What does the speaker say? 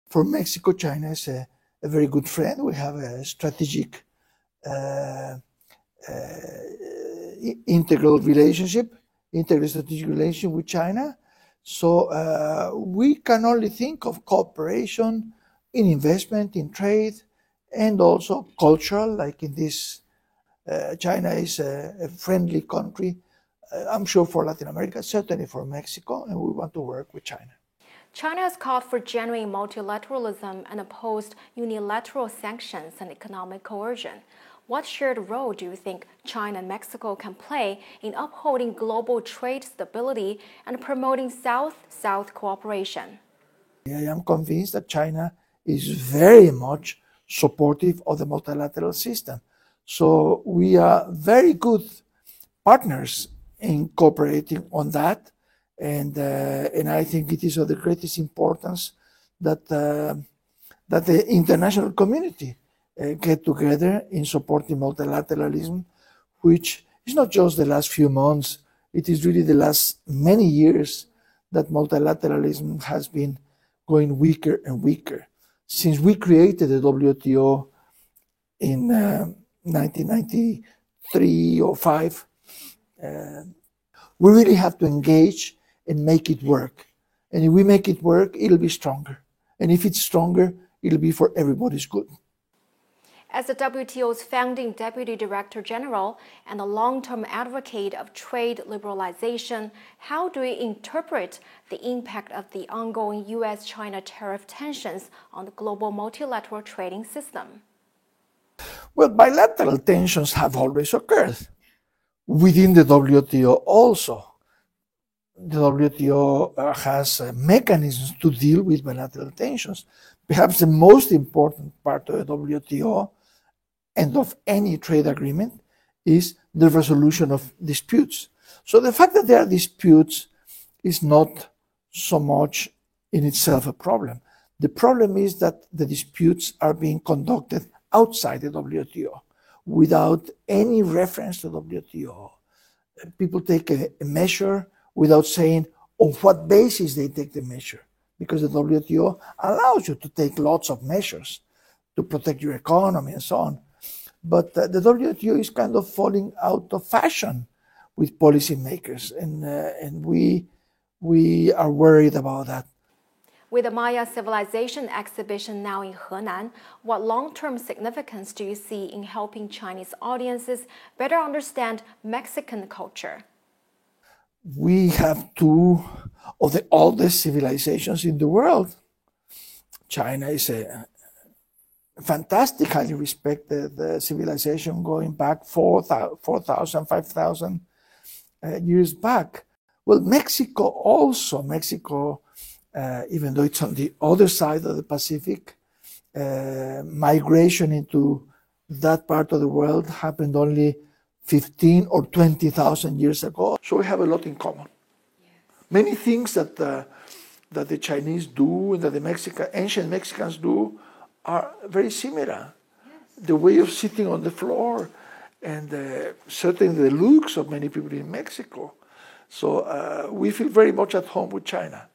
For Mexico, China is a very good friend. We have a strategic integral strategic relationship with China. So we can only think of cooperation in investment, in trade, and also cultural, like in this. China is a friendly country, I'm sure for Latin America, certainly for Mexico, and we want to work with China. China has called for genuine multilateralism and opposed unilateral sanctions and economic coercion. What shared role do you think China and Mexico can play in upholding global trade stability and promoting South-South cooperation? I am convinced that China is very much supportive of the multilateral system. So we are very good partners in cooperating on that. And I think it is of the greatest importance that the international community get together in supporting multilateralism, which is not just the last few months, it is really the last many years that multilateralism has been going weaker and weaker. Since we created the WTO in 1993 or 5, we really have to engage and make it work. And if we make it work, it'll be stronger. And if it's stronger, it'll be for everybody's good. As the WTO's founding Deputy Director General and a long-term advocate of trade liberalization, how do you interpret the impact of the ongoing U.S.-China tariff tensions on the global multilateral trading system? Well, bilateral tensions have always occurred within the WTO also. The WTO has mechanisms to deal with bilateral tensions. Perhaps the most important part of the WTO and of any trade agreement is the resolution of disputes. So the fact that there are disputes is not so much in itself a problem. The problem is that the disputes are being conducted outside the WTO without any reference to WTO. People take a measure without saying on what basis they take the measure, because the WTO allows you to take lots of measures to protect your economy and so on. But the WTO is kind of falling out of fashion with policymakers, and we are worried about that. With the Maya Civilization exhibition now in Henan, what long-term significance do you see in helping Chinese audiences better understand Mexican culture? We have two of the oldest civilizations in the world. China is a fantastic, highly respected civilization going back 4,000, 5,000 years back. Well, Mexico also, even though it's on the other side of the Pacific, migration into that part of the world happened only 15 or 20,000 years ago. So we have a lot in common. Yes. Many things that the Chinese do and that the ancient Mexicans do are very similar. Yes. The way of sitting on the floor and certainly the looks of many people in Mexico. So we feel very much at home with China.